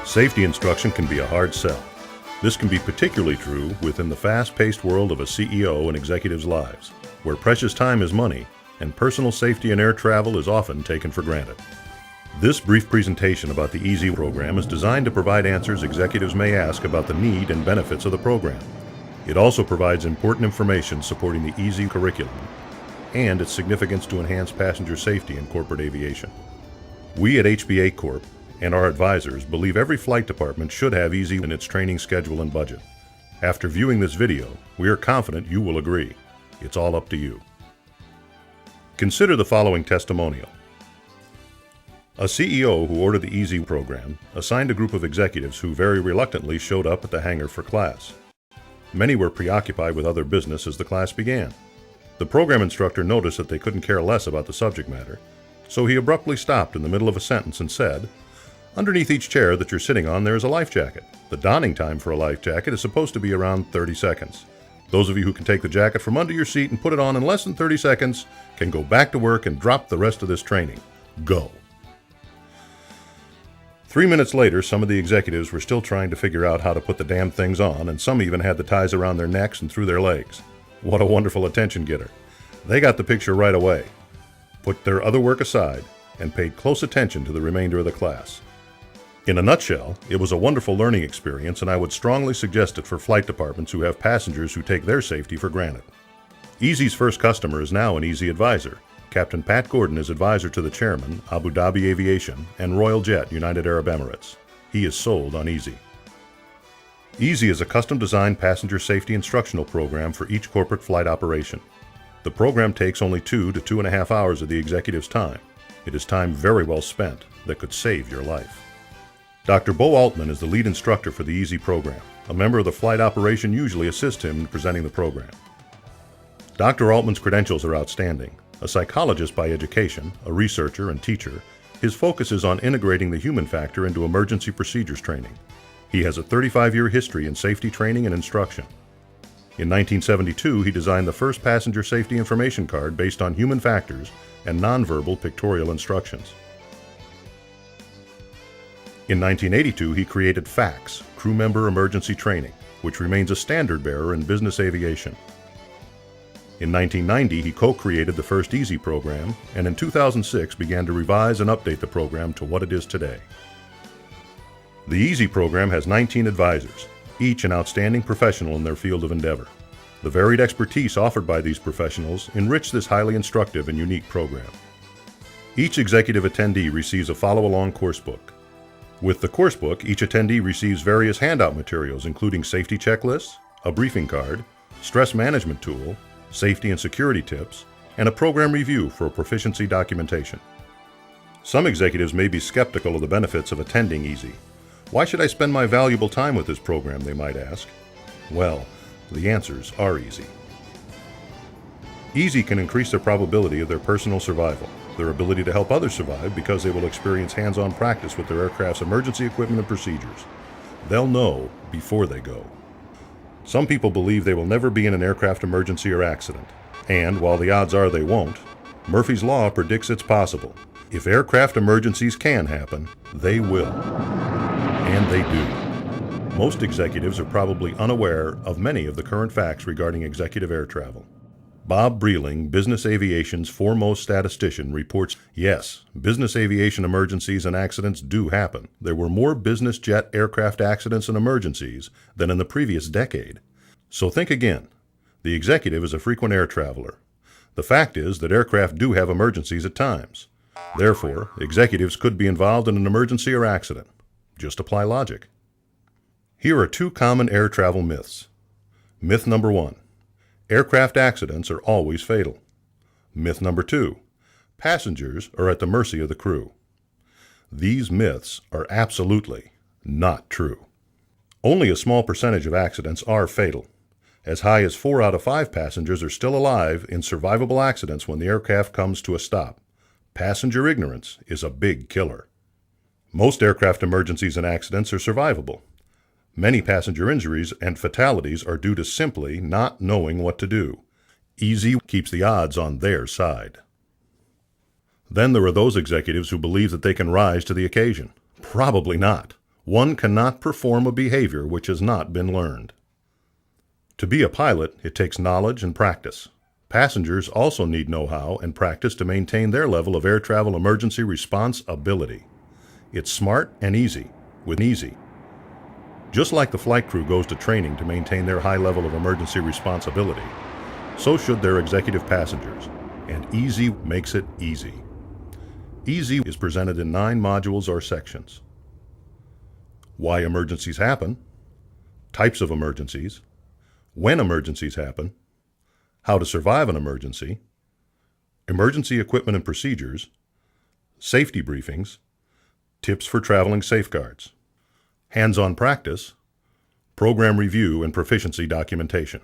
Safety instruction can be a hard sell. This can be particularly true within the fast-paced world of a CEO and executive's lives, where precious time is money and personal safety in air travel is often taken for granted. This brief presentation about the EASI program is designed to provide answers executives may ask about the need and benefits of the program. It also provides important information supporting the EASI curriculum and its significance to enhance passenger safety in corporate aviation. We at HBA Corp and our advisors believe every flight department should have EASI in its training schedule and budget. After viewing this video, we are confident you will agree. It's all up to you. Consider the following testimonial. A CEO who ordered the EASI program assigned a group of executives who very reluctantly showed up at the hangar for class. Many were preoccupied with other business as the class began. The program instructor noticed that they couldn't care less about the subject matter, so he abruptly stopped in the middle of a sentence and said, "Underneath each chair that you're sitting on there is a life jacket. The donning time for a life jacket is supposed to be around 30 seconds. Those of you who can take the jacket from under your seat and put it on in less than 30 seconds can go back to work and drop the rest of this training. Go." 3 minutes later, some of the executives were still trying to figure out how to put the damn things on, and some even had the ties around their necks and through their legs. What a wonderful attention getter. They got the picture right away, put their other work aside, and paid close attention to the remainder of the class. In a nutshell, it was a wonderful learning experience, and I would strongly suggest it for flight departments who have passengers who take their safety for granted. EASI's first customer is now an EASI advisor. Captain Pat Gordon is advisor to the chairman, Abu Dhabi Aviation, and Royal Jet, United Arab Emirates. He is sold on EASI. EASI is a custom-designed passenger safety instructional program for each corporate flight operation. The program takes only 2 to 2.5 hours of the executive's time. It is time very well spent that could save your life. Dr. Bo Altman is the lead instructor for the EASI program. A member of the flight operation usually assists him in presenting the program. Dr. Altman's credentials are outstanding. A psychologist by education, a researcher and teacher, his focus is on integrating the human factor into emergency procedures training. He has a 35-year history in safety training and instruction. In 1972, he designed the first passenger safety information card based on human factors and nonverbal pictorial instructions. In 1982, he created FACTS, Crew Member Emergency Training, which remains a standard bearer in business aviation. In 1990, he co-created the first EASI program, and in 2006 began to revise and update the program to what it is today. The EASI program has 19 advisors, each an outstanding professional in their field of endeavor. The varied expertise offered by these professionals enrich this highly instructive and unique program. Each executive attendee receives a follow-along course book. With the course book, each attendee receives various handout materials including safety checklists, a briefing card, stress management tool, safety and security tips, and a program review for proficiency documentation. Some executives may be skeptical of the benefits of attending EASI. Why should I spend my valuable time with this program, they might ask? Well, the answers are easy. EASI can increase their probability of their personal survival, their ability to help others survive because they will experience hands-on practice with their aircraft's emergency equipment and procedures. They'll know before they go. Some people believe they will never be in an aircraft emergency or accident, and while the odds are they won't, Murphy's Law predicts it's possible. If aircraft emergencies can happen, they will. And they do. Most executives are probably unaware of many of the current facts regarding executive air travel. Bob Breeling, business aviation's foremost statistician, reports, yes, business aviation emergencies and accidents do happen. There were more business jet aircraft accidents and emergencies than in the previous decade. So think again. The executive is a frequent air traveler. The fact is that aircraft do have emergencies at times. Therefore, executives could be involved in an emergency or accident. Just apply logic. Here are 2 common air travel myths. Myth number 1. Aircraft accidents are always fatal. Myth number 2. Passengers are at the mercy of the crew. These myths are absolutely not true. Only a small percentage of accidents are fatal. As high as 4 out of 5 passengers are still alive in survivable accidents when the aircraft comes to a stop. Passenger ignorance is a big killer. Most aircraft emergencies and accidents are survivable. Many passenger injuries and fatalities are due to simply not knowing what to do. EASI keeps the odds on their side. Then there are those executives who believe that they can rise to the occasion. Probably not. One cannot perform a behavior which has not been learned. To be a pilot, it takes knowledge and practice. Passengers also need know-how and practice to maintain their level of air travel emergency response ability. It's smart and easy, with EASI. Just like the flight crew goes to training to maintain their high level of emergency responsibility, so should their executive passengers, and EASI makes it easy. EASI is presented in 9 modules or sections. Why emergencies happen, types of emergencies, when emergencies happen, how to survive an emergency, emergency equipment and procedures, safety briefings, tips for traveling safeguards, hands-on practice, program review and proficiency documentation.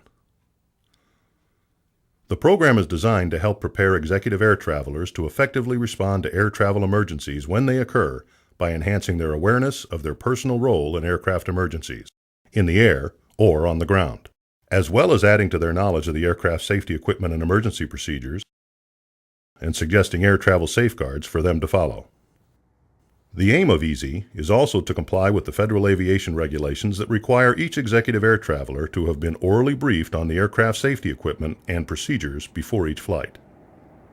The program is designed to help prepare executive air travelers to effectively respond to air travel emergencies when they occur by enhancing their awareness of their personal role in aircraft emergencies, in the air or on the ground, as well as adding to their knowledge of the aircraft safety equipment and emergency procedures, and suggesting air travel safeguards for them to follow. The aim of EASI is also to comply with the federal aviation regulations that require each executive air traveler to have been orally briefed on the aircraft safety equipment and procedures before each flight.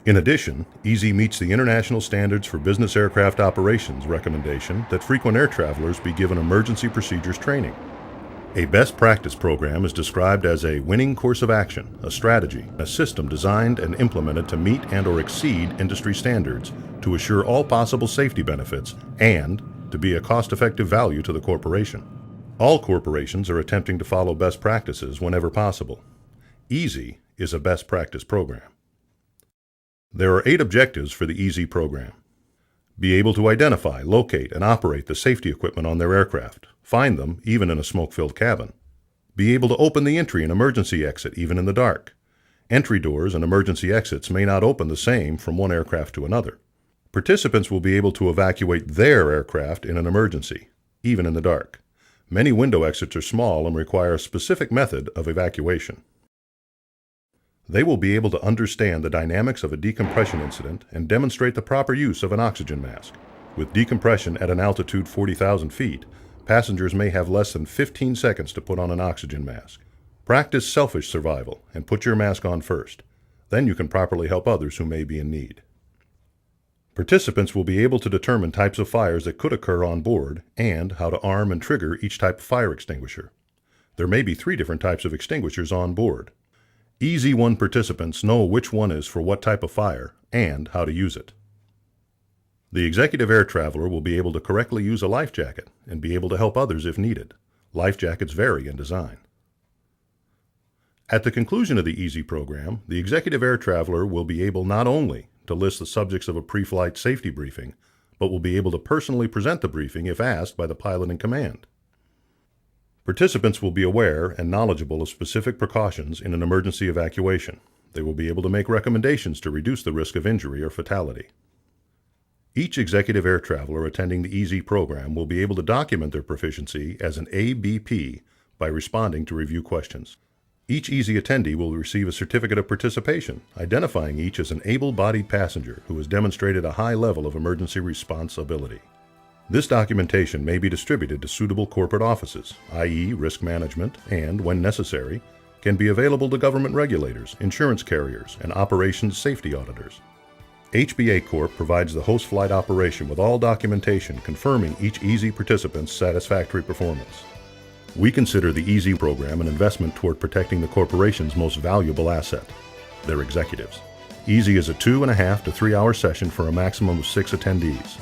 In addition, EASI meets the International Standards for Business Aircraft Operations recommendation that frequent air travelers be given emergency procedures training. A best practice program is described as a winning course of action, a strategy, a system designed and implemented to meet and/or exceed industry standards to assure all possible safety benefits and to be a cost-effective value to the corporation. All corporations are attempting to follow best practices whenever possible. EASI is a best practice program. There are 8 objectives for the EASI program. Be able to identify, locate, and operate the safety equipment on their aircraft. Find them, even in a smoke-filled cabin. Be able to open the entry and emergency exit, even in the dark. Entry doors and emergency exits may not open the same from one aircraft to another. Participants will be able to evacuate their aircraft in an emergency, even in the dark. Many window exits are small and require a specific method of evacuation. They will be able to understand the dynamics of a decompression incident and demonstrate the proper use of an oxygen mask. With decompression at an altitude 40,000 feet, passengers may have less than 15 seconds to put on an oxygen mask. Practice selfish survival and put your mask on first. Then you can properly help others who may be in need. Participants will be able to determine types of fires that could occur on board and how to arm and trigger each type of fire extinguisher. There may be 3 different types of extinguishers on board. EASI 1 participants know which one is for what type of fire and how to use it. The executive air traveler will be able to correctly use a life jacket and be able to help others if needed. Life jackets vary in design. At the conclusion of the EASI program, the executive air traveler will be able not only to list the subjects of a pre-flight safety briefing, but will be able to personally present the briefing if asked by the pilot in command. Participants will be aware and knowledgeable of specific precautions in an emergency evacuation. They will be able to make recommendations to reduce the risk of injury or fatality. Each executive air traveler attending the EASI program will be able to document their proficiency as an ABP by responding to review questions. Each EASI attendee will receive a certificate of participation, identifying each as an able-bodied passenger who has demonstrated a high level of emergency response ability. This documentation may be distributed to suitable corporate offices, i.e. risk management, and, when necessary, can be available to government regulators, insurance carriers, and operations safety auditors. HBA Corp provides the host flight operation with all documentation confirming each EASI participant's satisfactory performance. We consider the EASI program an investment toward protecting the corporation's most valuable asset, their executives. EASI is a 2.5 to 3 hour session for a maximum of 6 attendees.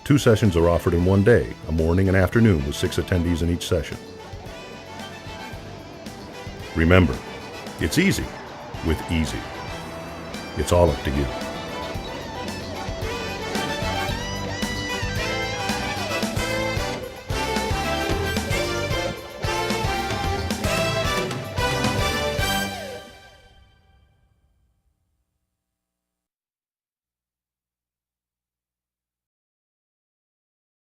2 sessions are offered in one day, a morning and afternoon with 6 attendees in each session. Remember, it's easy with EASI. It's all up to you.